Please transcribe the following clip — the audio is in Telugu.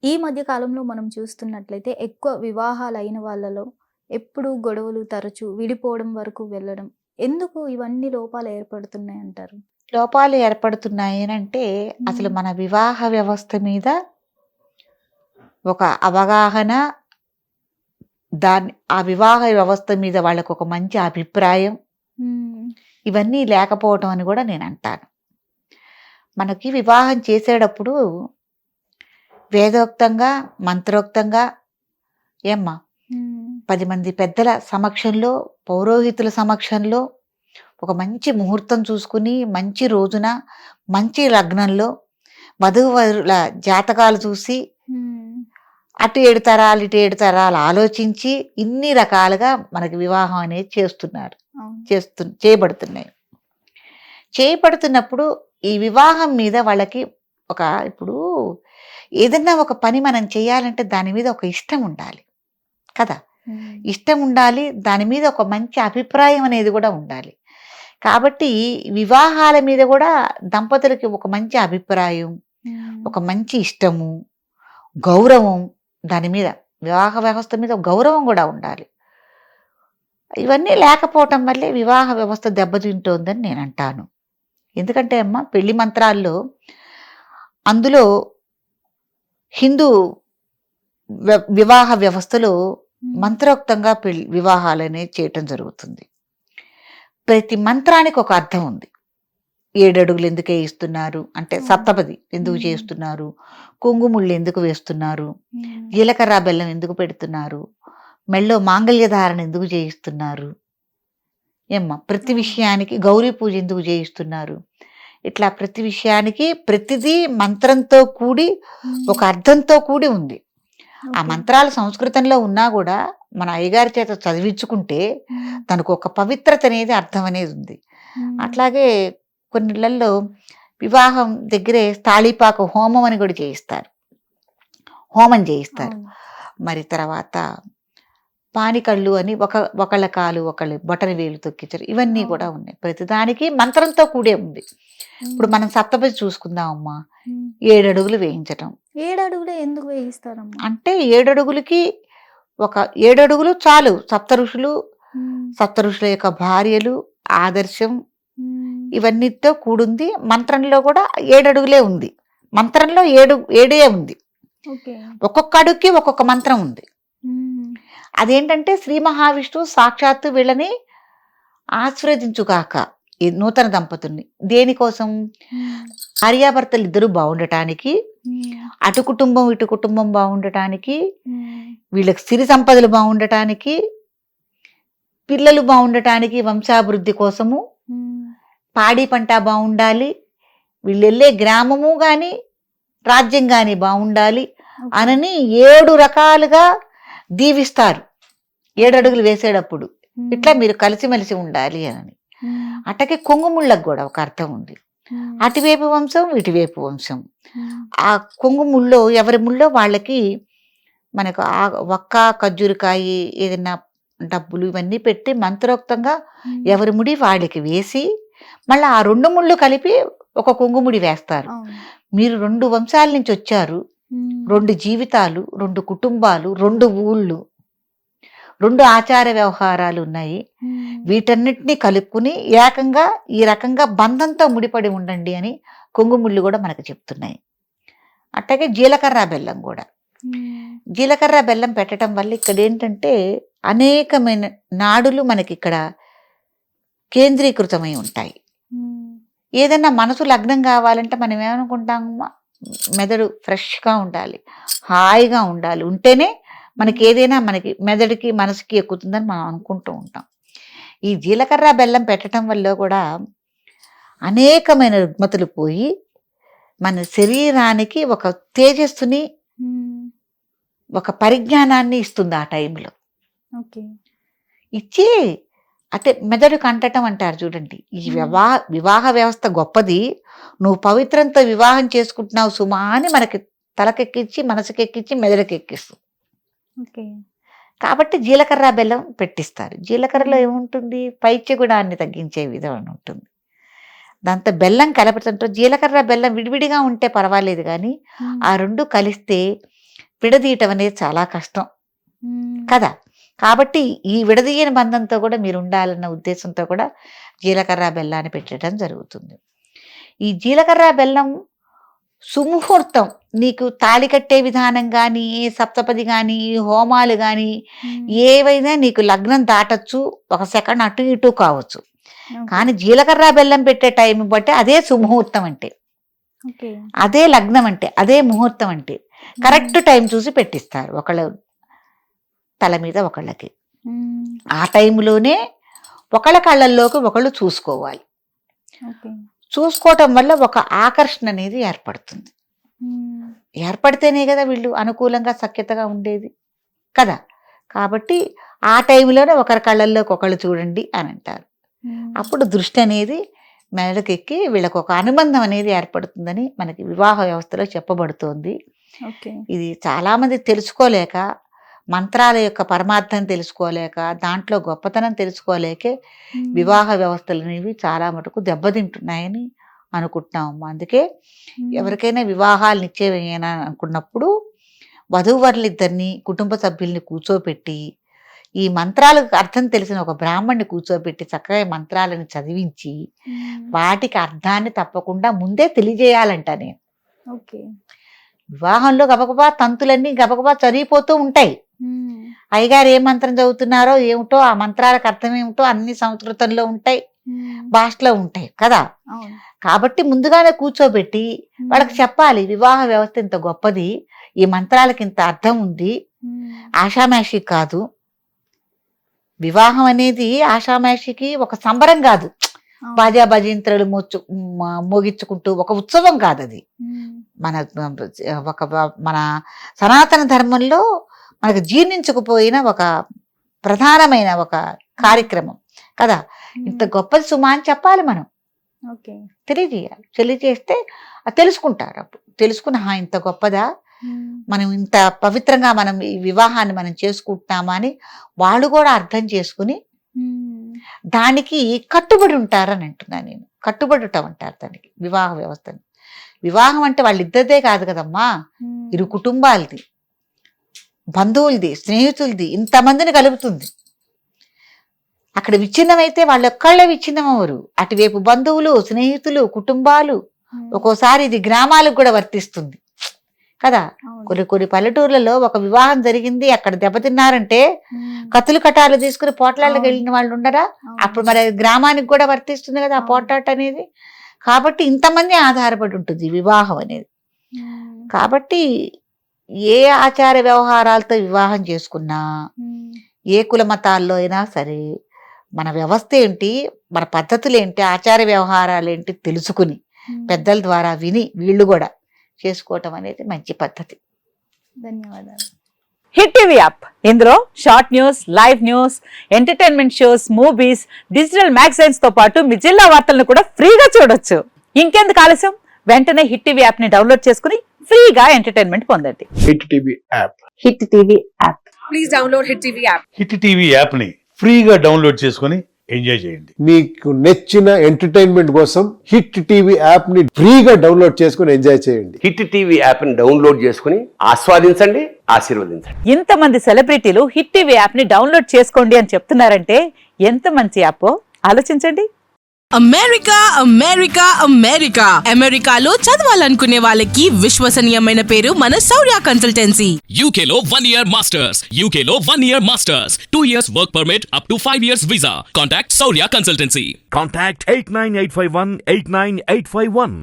ఈ మధ్య కాలంలో మనం చూస్తున్నట్లయితే ఎక్కువ వివాహాలైన వాళ్ళలో ఎప్పుడు గొడవలు తరచూ విడిపోవడం వరకు వెళ్ళడం. ఎందుకు ఇవన్నీ లోపాలు ఏర్పడుతున్నాయంటారు? లోపాలు ఏర్పడుతున్నాయి అనంటే, అసలు హ్మ్. మన వివాహ వ్యవస్థ మీద ఒక అవగాహన, ఆ వివాహ వ్యవస్థ మీద వాళ్ళకొక మంచి అభిప్రాయం, హ్మ్. ఇవన్నీ లేకపోవటం అని గూడా నేనంటాను. మనకి వివాహం చేసేటప్పుడు వేదోక్తంగా, మంత్రోక్తంగా ఏమ్మా హ్మ్. 10 మంది పెద్దల సమక్షంలో, పౌరోహితుల సమక్షంలో ఒక మంచి ముహూర్తం చూసుకుని, మంచి రోజున, మంచి లగ్నంలో వధూవరుల జాతకాలు చూసి, హ్మ్. అటు 7 తరాలు, ఇటు 7 తరాలు ఆలోచించి, ఇన్ని రకాలుగా మనకి వివాహం అనేది చేస్తున్నారు. అవును. చేయబడుతున్నాయి. చేయబడుతున్నప్పుడు ఈ వివాహం మీద వాళ్ళకి ఒక ఇప్పుడు ఏదన్నా ఒక పని మనం చేయాలంటే దాని మీద ఒక ఇష్టం ఉండాలి కదా! హ్మ్. ఇష్టం ఉండాలి. దాని మీద ఒక మంచి అభిప్రాయం అనేది గూడా ఉండాలి. కాబట్టి వివాహాల మీద గూడా దంపతులకి ఒక మంచి అభిప్రాయం, హ్మ్. ఒక మంచి ఇష్టము, గౌరవం దాని మీద వివాహ వ్యవస్థ మీద గౌరవం గూడా ఉండాలి. ఇవన్నీ లేకపోవటం వల్లే వివాహ వ్యవస్థ దెబ్బతింటోందని నేనంటాను. ఎందుకంటే అమ్మ పెళ్లి మంత్రాల్లో అందులో హిందూ వివాహ వ్యవస్థలో హ్మ్. మంత్రోక్తంగా వివాహాలనేవి చేయటం జరుగుతుంది. ప్రతి మంత్రానికి ఒక అర్థం ఉంది. 7 అడుగులు ఎందుకు ఏయిస్తున్నారు? అంటే అవును. సప్తపది ఎందుకు హ్మ్. చేస్తున్నారు? కుంగుముళ్ళు ఎందుకు వేస్తున్నారు? హ్మ్. జీలకర్ర బెల్లం ఎందుకు పెడుతున్నారు? మెడలో మాంగళ్య ధారణ ఎందుకు చేయిస్తున్నారు? ఏమ్మా ప్రతి అవును. విషయానికి గౌరీ పూజ ఎందుకు చేయిస్తున్నారు? ఇట్లా ప్రతి విషయానికి ప్రతిదీ మంత్రంతో కూడి హ్మ్. ఒక అర్థంతో కూడి ఉంది. ఆ ఓకే. మంత్రాలు సంస్కృతంలో ఉన్నా గూడా మన అయ్యగారి చేత చదివించుకుంటే హ్మ్. దానికొక పవిత్రత అనేది అర్థం అనేది ఉంది. హ్మ్. అట్లాగే కొన్నిళ్ళల్లో వివాహం దగ్గరే తాళిపాక హోమం అని కూడా చేయిస్తారు. హోమం చేయిస్తారు. అవును. మరి తర్వాత పానికళ్ళు అని ఒకళ్ళ కాలు ఒకళ్ళు బొటన వేలు తొక్కించరు. ఇవన్నీ కూడా అవును. ఉన్నాయి. ప్రతిదానికి మంత్రంతో కూడే ఉంది. ఇప్పుడు హ్మ్. మనం సప్తపది చూసుకుందాం అమ్మా. హ్మ్. 7 అడుగులు వేయించటం. 7 అడుగులే ఎందుకు వేయిస్తారమ్మా? అంటే 7 అడుగులకి ఒక 7 అడుగులు చాలు. హ్మ్. సప్తఋషుల యొక్క భార్యలు, ఆదర్శం హ్మ్. ఇవన్నిటితో కూడుంది. మంత్రంలో కూడా 7 అడుగులే ఉంది. మంత్రంలో 7 ఏడే ఉంది. ఓకే. ఒక్కొక్క అడుగుకి ఒక్కొక్క మంత్రం ఉంది. హ్మ్. అదేంటంటే శ్రీ మహావిష్ణువు సాక్షాత్తు వీళ్ళని ఆశీర్వదించుగాక ఈ నూతన దంపతుల్ని. దేనికోసం? హ్మ్. భార్యాభర్తలిద్దరూ బావుండటానికి, హ్మ్. అటు కుటుంబం, ఇటు కుటుంబం బావుండటానికి, హ్మ్. వీళ్ళకి సిరి సంపదలు బావుండటానికి, పిల్లలు బావుండటానికి, వంశాభివృద్ధి కోసము, హ్మ్. పాడి పంట బావుండాలి, వీళ్ళెళ్ళే గ్రామము గాని, రాజ్యం గాని బావుండాలి ఓకే. అనని 7 రకాలుగా దీవిస్తారు. 7 ఓకే. అడుగులు వేసేటప్పుడు. హ్మ్. ఇట్లా మీరు కలిసిమెలిసి ఉండాలి అని. హ్మ్. అట్టగే కొంగుముళ్ళకు గూడా ఒక అర్థం ఉంది. హ్మ్. అటువైపు వంశం, ఇటువైపు వంశం. హ్మ్. ఆ కొంగుముల్లో ఎవరి ముల్లో వాళ్ళకి మనకు వక్క, ఖర్జూరకాయి ఏదన్నా డబ్బులు ఇవన్నీ పెట్టి మంత్రోక్తంగా హ్మ్. ఎవరి ముడి వాళ్ళకి వేసి, మళ్ళా ఆ 2 ముళ్ళు కలిపి ఒక కొంగుముడి వేస్తారు. అవును. మీరు 2 వంశాల నుంచొచ్చారు. హ్మ్. 2 జీవితాలు, 2 కుటుంబాలు, 2 ఊళ్ళు, 2 ఆచార వ్యవహారాలున్నాయి. హ్మ్. వీటన్నిటిని కలుపుకొని ఏకంగా ఈ రకంగా బంధంతో ముడిపడి ఉండండి అని కొంగుముళ్ళు గూడా మనకు చెప్తున్నాయి. అట్టాగే జీలకర్ర బెల్లం గూడా. హ్మ్. జీలకర్ర బెల్లం పెట్టటం వల్ల ఇక్కడేంటంటే అనేకమైన నాడులు మనకిక్కడ కేంద్రీకృతమై ఉంటాయి. హ్మ్. ఏదన్నా మనసు లగ్నం కావాలంటే మనం ఏమనుకుంటాం మెదడు ఫ్రెష్‌గా ఉండాలి. హాయిగా ఉండాలి. ఉంటేనే హ్మ్. మనకేదైనా మనకి మెదడుకి, మనసుకి ఎక్కుతుందని మనం అనుకుంటూ ఉంటాం. ఈ జీలకర్ర బెల్లం పెట్టటం వల్ల కూడా అనేకమైన రుగ్మతలు పోయి, మన శరీరానికి ఒక తేజస్సుని, హ్మ్. ఒక పరిజ్ఞానాన్ని ఇస్తుంది ఆ టైంలో. ఓకే. ఇచ్చి అంటే మెదడుకు అంటటం అంటారు చూడండి. ఈ హ్మ్. వివాహ వ్యవస్థ గొప్పది. నువ్వు పవిత్రంతో వివాహం చేసుకుంటున్నావు సుమా అని మనకి తలకెక్కించి, మనసుకెక్కించి, మెదడుకెక్కిస్తుంది. ఓకే. కాబట్టి జీలకర్ర బెల్లం పెట్టిస్తారు. జీలకర్రలో హ్మ్. ఏముంటుంది? పైత్యగుణాన్ని తగ్గించే విధం ఉంటుంది. దాంతో బెల్లం కలపటంతో జీలకర్ర, బెల్లం విడివిడిగా ఉంటే పర్వాలేదు గానీ, హ్మ్. ఆ 2 కలిస్తే విడదీయటం అనేది చాలా కష్టం కదా. కాబట్టి ఈ విడదీయని బంధంతో కూడా మీరు ఉండాలన్న ఉద్దేశంతో కూడా జీలకర్ర బెల్లాన్ని పెట్టడం జరుగుతుంది. ఈ జీలకర్ర బెల్లం సుముహూర్తం, నీకు తాళి కట్టే విధానం కానీ, సప్తపది కానీ, హోమాలు కానీ ఏవైనా నీకు లగ్నం దాటచ్చు, 1 సెకండ్ అటు ఇటు కావచ్చు. కానీ జీలకర్ర బెల్లం పెట్టే టైం బట్టి అదే సుముహూర్తం అంటే, అదే లగ్నం అంటే, అదే ముహూర్తం అంటే కరెక్ట్ టైం చూసి పెట్టిస్తారు ఒకళ్ళ తల మీద ఒకళ్ళకి. ఆ టైంలోనే ఒకళ్ళ కళ్ళల్లోకి ఒకళ్ళు చూసుకోవాలి. చూసుకోవటం వల్ల ఒక ఆకర్షణ అనేది ఏర్పడుతుంది. ఏర్పడితేనే కదా వీళ్ళు అనుకూలంగా సఖ్యతగా ఉండేది కదా. కాబట్టి ఆ టైంలోనే ఒకరి కళ్ళల్లోకి ఒకళ్ళు చూడండి అని అంటారు. అప్పుడు దృష్టి అనేది మెడకెక్కి వీళ్ళకు ఒక అనుబంధం అనేది ఏర్పడుతుందని మనకి వివాహ వ్యవస్థలో చెప్పబడుతోంది. ఇది చాలామంది తెలుసుకోలేక, మంత్రాల యొక్క పరమార్థం తెలుసుకోలేక, దాంట్లో గొప్పతనం తెలుసుకోలేకే వివాహ వ్యవస్థలు అనేవి చాలా మటుకు దెబ్బతింటున్నాయని అనుకుంటున్నాము. అందుకే ఎవరికైనా వివాహాలు నిశ్చయం అనుకున్నప్పుడు వధూవరులిద్దరిని, కుటుంబ సభ్యుల్ని కూర్చోపెట్టి, ఈ మంత్రాలకు అర్థం తెలిసిన ఒక బ్రాహ్మణ్ణి కూర్చోబెట్టి చక్కగా మంత్రాలను చదివించి వాటికి అర్థాన్ని తప్పకుండా ముందే తెలియజేయాలంట. నేను వివాహంలో గబగబా తంతులన్నీ గబగబా చదివిపోతూ ఉంటాయి. అయ్యగారు ఏ మంత్రం చదువుతున్నారో ఏమిటో, ఆ మంత్రాలకు అర్థం ఏమిటో అన్ని సంస్కృతంలో ఉంటాయి, భాషలో ఉంటాయి కదా. కాబట్టి ముందుగానే కూర్చోబెట్టి వాళ్ళకి చెప్పాలి, వివాహ వ్యవస్థ ఇంత గొప్పది, ఈ మంత్రాలకి ఇంత అర్థం ఉంది, ఆషామాషి కాదు. వివాహం అనేది ఆషామాషికి ఒక సంబరం కాదు, బాజా భజంత్రులు మోగించుకుంటూ ఒక ఉత్సవం కాదు అది. మన సనాతన ధర్మంలో మనకు జీర్ణించుకుపోయిన ఒక ప్రధానమైన ఒక కార్యక్రమం కదా. ఇంత గొప్పది సుమా అని చెప్పాలి, మనం తెలియజేయాలి. తెలియజేస్తే తెలుసుకుంటారు. అప్పుడు తెలుసుకున్న ఇంత గొప్పదా, మనం ఇంత పవిత్రంగా మనం ఈ వివాహాన్ని మనం చేసుకుంటున్నామా అని వాళ్ళు కూడా అర్థం చేసుకుని దానికి కట్టుబడి ఉంటారని అంటున్నాను నేను. కట్టుబడి ఉంటామంటారు దానికి, వివాహ వ్యవస్థని. వివాహం అంటే వాళ్ళిద్దరిదే కాదు కదమ్మా, ఇరు కుటుంబాలది, బంధువులది, స్నేహితులది, ఇంతమందిని కలుపుతుంది. అక్కడ విచ్ఛిన్నమైతే వాళ్ళొక్కళ్ళే విచ్ఛిన్నం అవ్వరు. అటువైపు బంధువులు, స్నేహితులు, కుటుంబాలు, ఒక్కోసారి ఇది గ్రామాలకు కూడా వర్తిస్తుంది కదా. కొన్ని పల్లెటూర్లలో ఒక వివాహం జరిగింది, అక్కడ దెబ్బతిన్నారంటే కత్తులు కటాలు తీసుకుని పోట్లాళ్ళకి వెళ్ళిన వాళ్ళు ఉండరా? అప్పుడు మరి గ్రామానికి కూడా వర్తిస్తుంది కదా ఆ పోట్లాట అనేది. కాబట్టి ఇంతమంది ఆధారపడి ఉంటుంది వివాహం అనేది. కాబట్టి ఏ ఆచార వ్యవహారాలతో వివాహం చేసుకున్నా, ఏ కుల మతాల్లో అయినా సరే, మన వ్యవస్థ ఏంటి, మన పద్ధతులు ఏంటి, ఆచార వ్యవహారాలు ఏంటి తెలుసుకుని పెద్దల ద్వారా విని వీళ్ళు కూడా చేసుకోవటం అనేది మంచి పద్ధతి. ధన్యవాదాలు. హిట్ టీవీ యాప్, ఇందులో short news, live news, entertainment shows, movies, digital magazines తో పాటు మీ జిల్లా వార్తలను కూడా ఫ్రీగా చూడొచ్చు. ఇంకెందుకు ఆలస్యం, వెంటనే హిట్ టీవీ యాప్ ని డౌన్లోడ్ చేసుకుని ఫ్రీగా ఎంటర్టైన్మెంట్ పొందండి. Hit TV app. Hit TV app. Please download hit TV app. Hit TV app ని ఫ్రీగా డౌన్లోడ్ చేసుకొని ఎంజాయ్ చేయండి. మీకు నచ్చిన ఎంటర్టైన్మెంట్ కోసం హిట్ టీవీ యాప్ ని ఫ్రీగా డౌన్లోడ్ చేసుకొని ఎంజాయ్ చేయండి. హిట్ టీవీ యాప్ ని డౌన్లోడ్ చేసుకుని ఆస్వాదించండి, ఆశీర్వదించండి. ఇంతమంది సెలబ్రిటీలు హిట్ టీవీ యాప్ ని డౌన్లోడ్ చేసుకోండి అని చెప్తున్నారంటే ఎంత మంచి యాప్ ఆలోచించండి. అమెరికా అమెరికా అమెరికా అమెరికాలో చదవాలనుకునే వాళ్ళకి విశ్వసనీయమైన పేరు మన శౌర్య కన్సల్టెన్సీ. UK లో 1 year masters. UK లో 1 year masters. 2 years work permit up to 5 years visa. Contact Saurya Consultancy. Contact 89851 89851.